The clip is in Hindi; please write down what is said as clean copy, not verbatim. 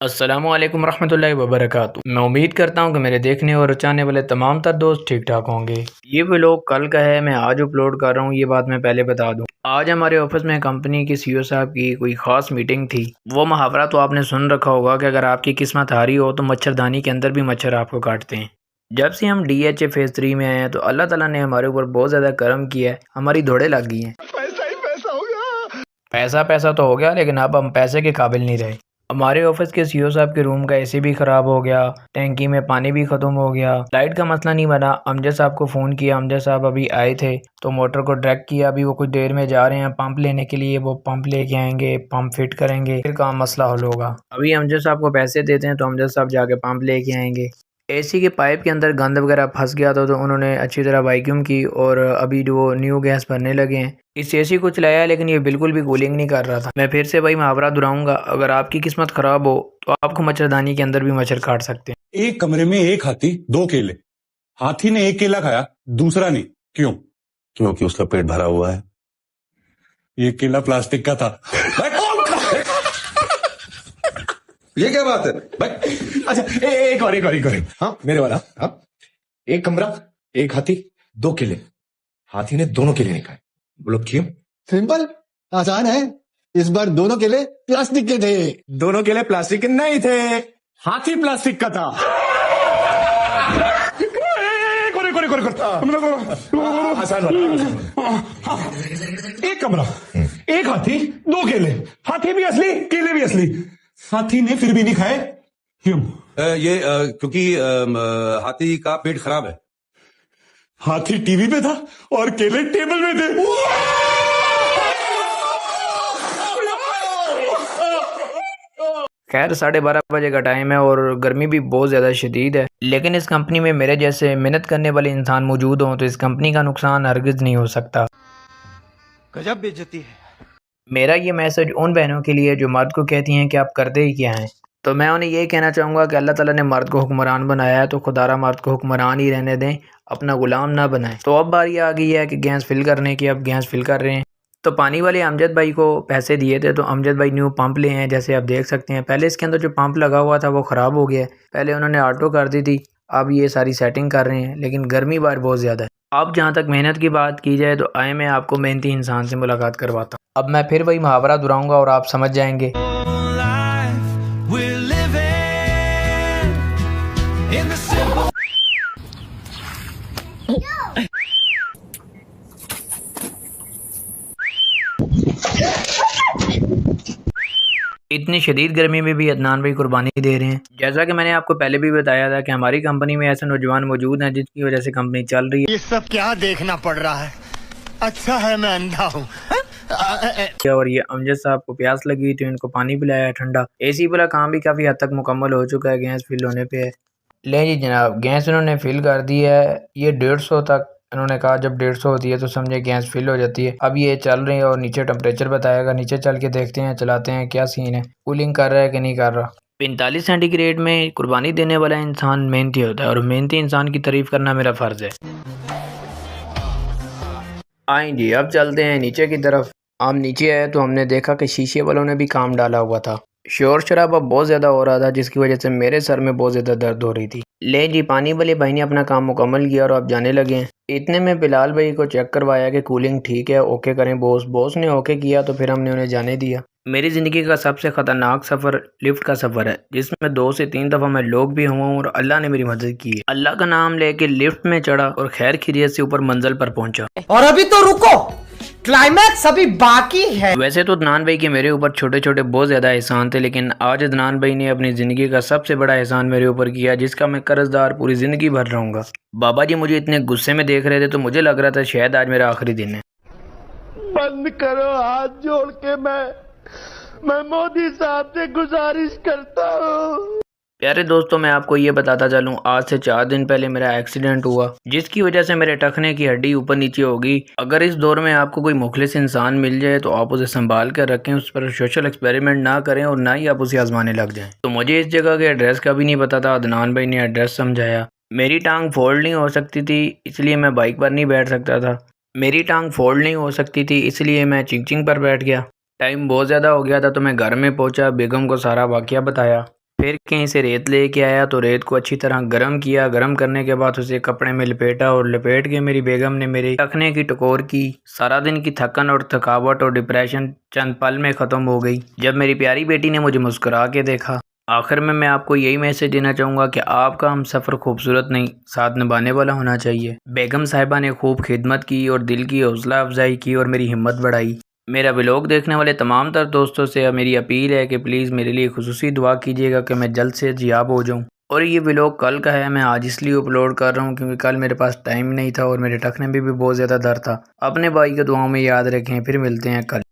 अस्सलामु अलैकुम रहमतुल्लाहि व बरकातुहू। मैं उम्मीद करता हूँ कि मेरे देखने और चाहने वाले तमाम तर दोस्त ठीक ठाक होंगे। ये व्लॉग कल का है, मैं आज अपलोड कर रहा हूँ, ये बात मैं पहले बता दूँ। आज हमारे ऑफिस में कंपनी के सीईओ साहब की कोई ख़ास मीटिंग थी। वो मुहावरा तो आपने सुन रखा होगा कि अगर आपकी किस्मत हारी हो तो मच्छरदानी के अंदर भी मच्छर आपको काटते हैं। जब से हम DHA फेज़ 3 में आए हैं तो अल्लाह ताला ने हमारे ऊपर बहुत ज़्यादा करम किया है, हमारी दौड़े लग गई हैं। पैसा ही पैसा हो गया। पैसा पैसा तो हो गया, लेकिन अब हम पैसे के काबिल नहीं रहे। हमारे ऑफिस के सीईओ साहब के रूम का एसी भी ख़राब हो गया, टैंकी में पानी भी ख़त्म हो गया, लाइट का मसला नहीं बना। अमजद साहब को फ़ोन किया, अमजद साहब अभी आए थे तो मोटर को डायरेक्ट किया, अभी वो कुछ देर में जा रहे हैं पंप लेने के लिए। वो पंप लेके आएंगे, पंप फिट करेंगे, फिर काम मसला हल होगा। अभी अमजद साहब को पैसे देते हैं तो अमजद साहब जाके पंप लेके आएंगे। एसी के पाइप के अंदर गंद वगैरह फंस गया था तो उन्होंने अच्छी तरह वैक्यूम की और अभी जो न्यू गैस भरने लगे हैं। इस एसी को चलाया लेकिन ये बिल्कुल भी कूलिंग नहीं कर रहा था। मैं फिर से वही मुहावरा दोहराऊंगा, अगर आपकी किस्मत खराब हो तो आपको मच्छरदानी के अंदर भी मच्छर काट सकते हैं। एक कमरे में एक हाथी दो केले। हाथी ने एक केला खाया, दूसरा नहीं। क्यों? क्योंकि उसका पेट भरा हुआ है। ये केला प्लास्टिक का था। ये क्या बात है भाई? अच्छा, एक और। हाँ, मेरे वाला। हाँ, एक कमरा, एक हाथी, दो केले। हाथी ने दोनों केले नहीं खाए। बोलो क्यों? सिंपल, आसान है। इस बार दोनों केले प्लास्टिक के थे। दोनों केले प्लास्टिक के नहीं थे, हाथी प्लास्टिक का था। आसान वाला। एक कमरा, एक हाथी, दो केले। हाथी भी असली, केले भी असली। हाथी ने फिर भी नहीं खाए। क्यों? क्योंकि हाथी का पेट खराब है। हाथी टीवी पे था और केले टेबल में थे। खैर 12:30 बजे का टाइम है और गर्मी भी बहुत ज़्यादा शदीद है, लेकिन इस कंपनी में मेरे जैसे मेहनत करने वाले इंसान मौजूद हों तो इस कंपनी का नुकसान हरगिज़ नहीं हो सकता। गजब बेइज्जती है। मेरा ये मैसेज उन बहनों के लिए जो मर्द को कहती हैं कि आप करते ही क्या हैं, तो मैं उन्हें यही कहना चाहूँगा कि अल्लाह ताला ने मर्द को हुक्मरान बनाया है तो खुदारा मर्द को हुक्मरान ही रहने दें, अपना गुलाम ना बनाएं। तो अब बारी आ गई है कि गैस फिल करने की। अब गैस फिल कर रहे हैं तो पानी वाले अमजद भाई को पैसे दिए थे तो अमजद भाई न्यू पंप ले हैं, जैसे आप देख सकते हैं। पहले इसके अंदर जो पंप लगा हुआ था वो ख़राब हो गया है, पहले उन्होंने ऑटो कर दी थी, अब ये सारी सेटिंग कर रहे हैं, लेकिन गर्मी बार बहुत ज़्यादा है। अब जहाँ तक मेहनत की बात की जाए तो आए मैं आपको मेहनती इंसान से मुलाकात करवाता हूँ। अब मैं फिर वही मुहावरा दोहराऊंगा और आप समझ जाएंगे। इतनी शदीद गर्मी में भी अदनान भाई कुर्बानी दे रहे हैं। जैसा कि मैंने आपको पहले भी बताया था कि हमारी कंपनी में ऐसे नौजवान मौजूद हैं जिसकी वजह से कंपनी चल रही है। ये सब क्या देखना पड़ रहा है? अच्छा है मैं अंधा हूँ। और ये अमजद साहब को प्यास लगी तो इनको पानी पिलाया ठंडा। एसी वाला काम भी काफ़ी हद तक मुकम्मल हो चुका है, गैस फिल होने पे है। ले जी जनाब, गैस इन्होंने फिल कर दी है। ये 150 तक इन्होंने कहा, जब 150 होती है तो समझे गैस फिल हो जाती है। अब ये चल रही है और नीचे टेम्परेचर बताएगा, नीचे चल के देखते हैं, चलाते हैं क्या सीन है, कूलिंग कर रहा है कि नहीं कर रहा। 45 सेंटीग्रेड में कुर्बानी देने वाला इंसान मेहनती होता है और मेहनती इंसान की तारीफ करना मेरा फ़र्ज़ है। आए जी, अब चलते हैं नीचे की तरफ। हम नीचे आए तो हमने देखा कि शीशे वालों ने भी काम डाला हुआ था। शोर शराबा बहुत ज़्यादा हो रहा था जिसकी वजह से मेरे सर में बहुत ज़्यादा दर्द हो रही थी। ले जी, पानी वाले भाई ने अपना काम मुकम्मल किया और अब जाने लगे हैं। इतने में बिलाल भाई को चेक करवाया कि कूलिंग ठीक है, ओके करें बॉस। बॉस ने ओके किया तो फिर हमने उन्हें जाने दिया। मेरी ज़िंदगी का सबसे ख़तरनाक सफ़र लिफ्ट का सफ़र है, जिसमें 2 से 3 दफ़ा मैं लोग भी हुआ हूँ और अल्लाह ने मेरी मदद की है। अल्लाह का नाम लेके लिफ्ट में चढ़ा और खैर खैरियत से ऊपर मंजिल पर पहुंचा। और अभी तो रुको, क्लाइमैक्स अभी बाकी है। वैसे तो अदनान भाई के मेरे ऊपर छोटे छोटे बहुत ज़्यादा एहसान थे, लेकिन आज अदनान भाई ने अपनी ज़िंदगी का सबसे बड़ा एहसान मेरे ऊपर किया, जिसका मैं कर्जदार पूरी ज़िंदगी भर रहूँगा। बाबा जी मुझे इतने गुस्से में देख रहे थे तो मुझे लग रहा था शायद आज मेरा आखिरी दिन है। बंद करो, हाथ जोड़ के मैं मोदी साहब से गुजारिश करता हूँ। प्यारे दोस्तों, मैं आपको ये बताता चलूँ, आज से 4 दिन पहले मेरा एक्सीडेंट हुआ जिसकी वजह से मेरे टखने की हड्डी ऊपर नीचे होगी। अगर इस दौर में आपको कोई मुखलिस इंसान मिल जाए तो आप उसे संभाल कर रखें, उस पर सोशल एक्सपेरिमेंट ना करें और ना ही आप उसे आजमाने लग जाएं। तो मुझे इस जगह के एड्रेस का भी नहीं पता था, अदनान भाई ने एड्रेस समझाया। मेरी टांग फोल्ड नहीं हो सकती थी इसलिए मैं बाइक पर नहीं बैठ सकता था। मेरी टांग फोल्ड नहीं हो सकती थी इसलिए मैं चिंग पर बैठ गया। टाइम बहुत ज़्यादा हो गया था तो मैं घर में पहुँचा, बेगम को सारा वाक़या बताया। फिर कहीं से रेत लेके आया तो रेत को अच्छी तरह गर्म किया। गर्म करने के बाद उसे कपड़े में लपेटा और लपेट के मेरी बेगम ने मेरे टखने की टकोर की। सारा दिन की थकन और थकावट और डिप्रेशन चंद पल में ख़त्म हो गई जब मेरी प्यारी बेटी ने मुझे मुस्कुरा के देखा। आखिर में मैं आपको यही मैसेज देना चाहूँगा कि आपका हम सफ़र खूबसूरत नहीं, साथ निभाने वाला होना चाहिए। बेगम साहिबा ने खूब खिदमत की और दिल की हौसला अफजाई की और मेरी हिम्मत बढ़ाई। मेरा व्लॉग देखने वाले तमाम तर दोस्तों से मेरी अपील है कि प्लीज़ मेरे लिए खुसूसी दुआ कीजिएगा कि मैं जल्द से जियाब हो जाऊँ। और ये व्लॉग कल का है, मैं आज इसलिए अपलोड कर रहा हूँ क्योंकि कल मेरे पास टाइम नहीं था और मेरे टखने में भी बहुत ज़्यादा दर्द था। अपने भाई को दुआओं में याद रखें, फिर मिलते हैं कल।